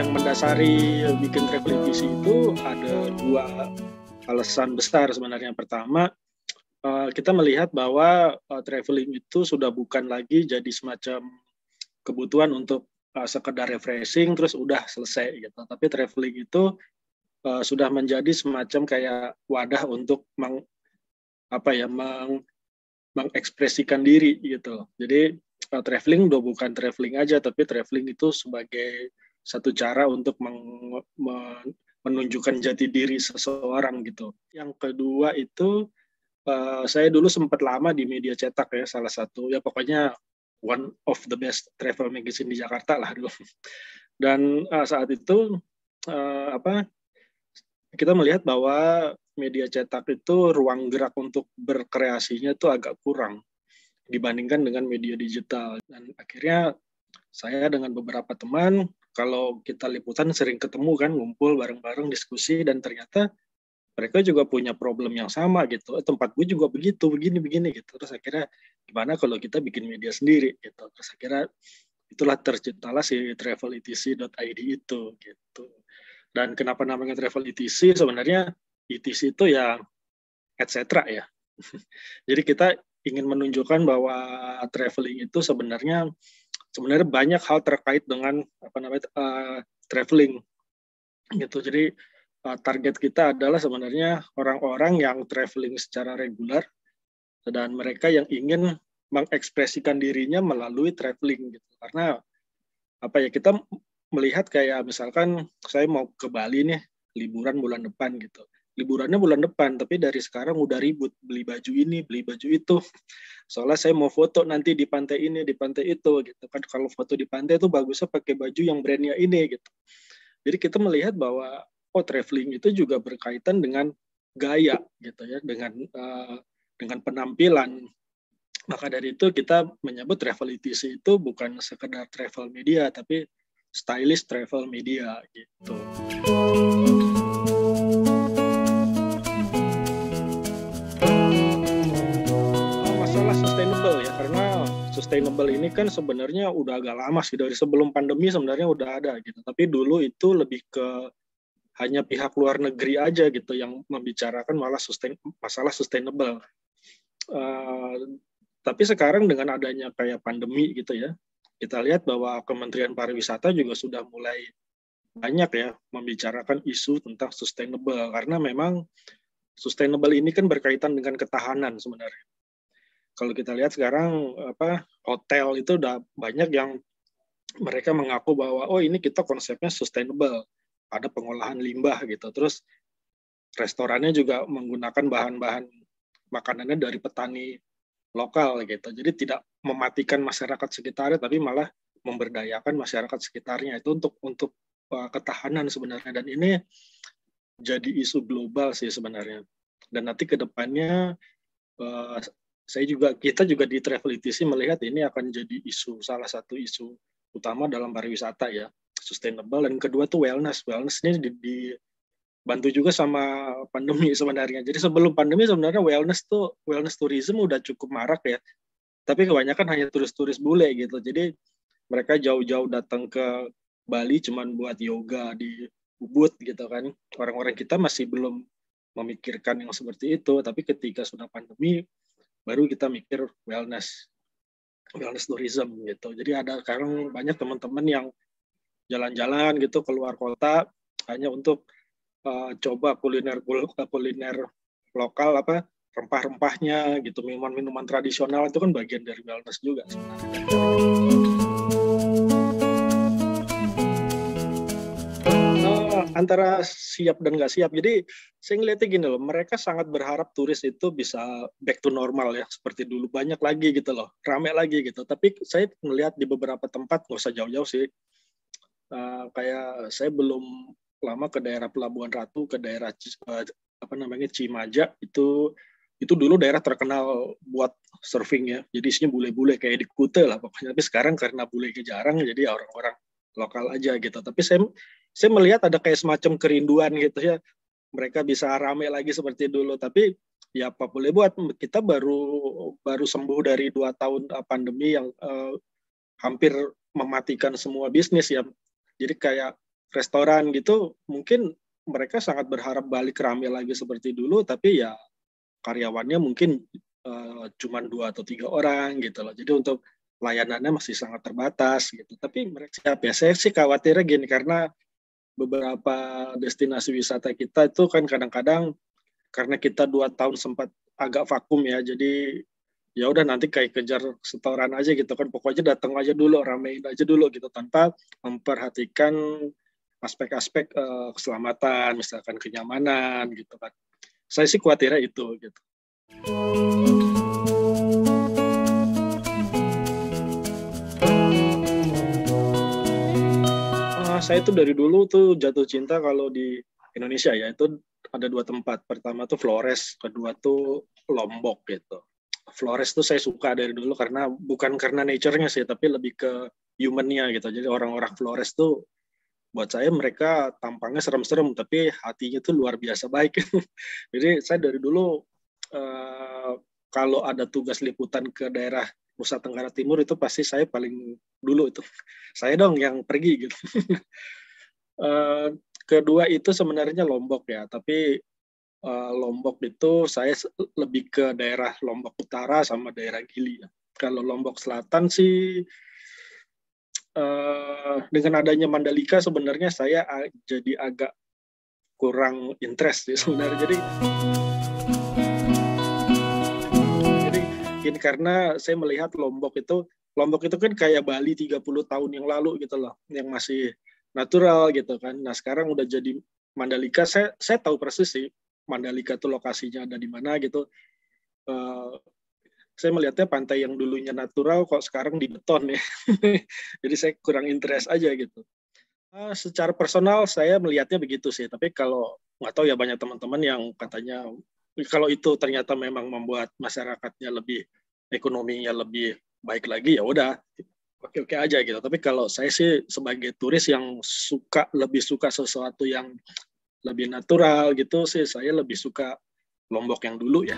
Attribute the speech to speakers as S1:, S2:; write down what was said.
S1: yang mendasari bikin travel ETC itu ada dua alasan besar sebenarnya. Pertama, kita melihat bahwa traveling itu sudah bukan lagi jadi semacam kebutuhan untuk sekedar refreshing terus udah selesai gitu. Tapi traveling itu sudah menjadi semacam kayak wadah untuk mengekspresikan diri gitu. Jadi traveling udah bukan traveling aja, tapi traveling itu sebagai satu cara untuk menunjukkan jati diri seseorang gitu. Yang kedua itu saya dulu sempat lama di media cetak ya, salah satu ya pokoknya one of the best travel magazine di Jakarta lah dulu. Dan saat itu kita melihat bahwa media cetak itu ruang gerak untuk berkreasinya itu agak kurang dibandingkan dengan media digital. Dan akhirnya saya dengan beberapa teman, kalau kita liputan sering ketemu kan, ngumpul bareng-bareng diskusi, dan ternyata mereka juga punya problem yang sama gitu. Tempat gue juga begitu, begini gitu. Terus akhirnya gimana kalau kita bikin media sendiri gitu. Terus akhirnya itulah terciptalah si travelETC.id itu gitu. Dan kenapa namanya travel ETC? Sebenarnya ETC itu ya etc. ya. Jadi kita ingin menunjukkan bahwa traveling itu sebenarnya banyak hal terkait dengan traveling gitu. Jadi target kita adalah sebenarnya orang-orang yang traveling secara reguler dan mereka yang ingin mengekspresikan dirinya melalui traveling gitu. Karena kita melihat kayak misalkan saya mau ke Bali nih liburan bulan depan gitu. Liburannya bulan depan, tapi dari sekarang udah ribut beli baju ini, beli baju itu. Soalnya saya mau foto nanti di pantai ini, di pantai itu gitu kan. Kalau foto di pantai itu bagusnya pakai baju yang brandnya ini gitu. Jadi kita melihat bahwa traveling itu juga berkaitan dengan gaya gitu ya, dengan penampilan. Maka dari itu kita menyebut travel ETC itu bukan sekedar travel media, tapi stylish travel media gitu. Masalah sustainable ya, karena sustainable ini kan sebenarnya udah agak lama sih, dari sebelum pandemi sebenarnya udah ada gitu. Tapi dulu itu lebih ke hanya pihak luar negeri aja gitu yang membicarakan masalah sustainable. Tapi sekarang dengan adanya kayak pandemi gitu ya, kita lihat bahwa Kementerian Pariwisata juga sudah mulai banyak ya membicarakan isu tentang sustainable, karena memang sustainable ini kan berkaitan dengan ketahanan sebenarnya. Kalau kita lihat sekarang hotel itu udah banyak yang mereka mengaku bahwa ini kita konsepnya sustainable, ada pengolahan limbah gitu. Terus restorannya juga menggunakan bahan-bahan makanannya dari petani lokal gitu. Jadi tidak mematikan masyarakat sekitarnya, tapi malah memberdayakan masyarakat sekitarnya. Itu untuk ketahanan sebenarnya, dan ini jadi isu global sih sebenarnya. Dan nanti ke depannya kita juga di Travel ETC melihat ini akan jadi salah satu isu utama dalam pariwisata ya, sustainable. Dan kedua tuh wellness ini dibantu juga sama pandemi sebenarnya. Jadi sebelum pandemi sebenarnya wellness tourism udah cukup marak ya, tapi kebanyakan hanya turis-turis bule gitu. Jadi mereka jauh-jauh datang ke Bali cuman buat yoga di Ubud gitu kan. Orang-orang kita masih belum memikirkan yang seperti itu, tapi ketika sudah pandemi baru kita mikir wellness tourism gitu. Jadi ada sekarang banyak teman-teman yang jalan-jalan gitu keluar kota hanya untuk coba kuliner lokal, rempah-rempahnya gitu, minuman tradisional itu kan bagian dari wellness juga sebenarnya. Antara siap dan nggak siap. Jadi saya ngeliatnya gini loh, mereka sangat berharap turis itu bisa back to normal ya, seperti dulu, banyak lagi gitu loh, rame lagi gitu. Tapi saya melihat di beberapa tempat, nggak usah jauh-jauh sih, kayak saya belum lama ke daerah Pelabuhan Ratu, ke daerah Cimaja, itu dulu daerah terkenal buat surfing ya, jadi isinya bule-bule kayak di Kuta lah pokoknya. Tapi sekarang karena bulenya jarang, jadi orang-orang lokal aja gitu. Tapi saya melihat ada kayak semacam kerinduan gitu ya, mereka bisa rame lagi seperti dulu. Tapi ya apa boleh buat, kita baru sembuh dari 2 tahun pandemi yang hampir mematikan semua bisnis ya. Jadi kayak restoran gitu, mungkin mereka sangat berharap balik ramai lagi seperti dulu, tapi ya karyawannya mungkin cuma 2 atau 3 orang gitu loh. Jadi untuk layanannya masih sangat terbatas gitu. Tapi mereka siap ya. Saya sih khawatirnya gini, karena beberapa destinasi wisata kita itu kan kadang-kadang karena kita 2 tahun sempat agak vakum ya, jadi ya udah nanti kayak kejar setoran aja gitu kan, pokoknya datang aja dulu, ramein aja dulu gitu tanpa memperhatikan aspek-aspek keselamatan, misalkan kenyamanan gitu kan. Saya sih khawatirnya itu gitu. Saya tuh dari dulu tuh jatuh cinta kalau di Indonesia ya, itu ada 2 tempat. Pertama tuh Flores, kedua tuh Lombok gitu. Flores tuh saya suka dari dulu karena bukan karena nature-nya sih, tapi lebih ke human-nya gitu. Jadi orang-orang Flores tuh buat saya mereka tampangnya serem-serem, tapi hatinya tuh luar biasa baik. Jadi saya dari dulu kalau ada tugas liputan ke daerah Nusa Tenggara Timur itu pasti saya paling dulu itu. Saya dong yang pergi gitu. Kedua itu sebenarnya Lombok ya, tapi Lombok itu saya lebih ke daerah Lombok Utara sama daerah Gili. Kalau Lombok Selatan sih dengan adanya Mandalika sebenarnya saya jadi agak kurang interest sih sebenarnya. Jadi gini, karena saya melihat Lombok itu kan kayak Bali 30 tahun yang lalu gitu loh, yang masih natural gitu kan. Nah sekarang udah jadi Mandalika, saya tahu persis sih Mandalika tuh lokasinya ada di mana gitu. Saya melihatnya pantai yang dulunya natural kok sekarang di beton ya. Jadi saya kurang interest aja gitu. Secara personal saya melihatnya begitu sih, tapi kalau nggak tahu ya, banyak teman-teman yang katanya kalau itu ternyata memang membuat masyarakatnya lebih, ekonominya lebih baik lagi, ya udah oke-oke aja gitu. Tapi kalau saya sih sebagai turis yang lebih suka sesuatu yang lebih natural gitu sih, saya lebih suka Lombok yang dulu ya.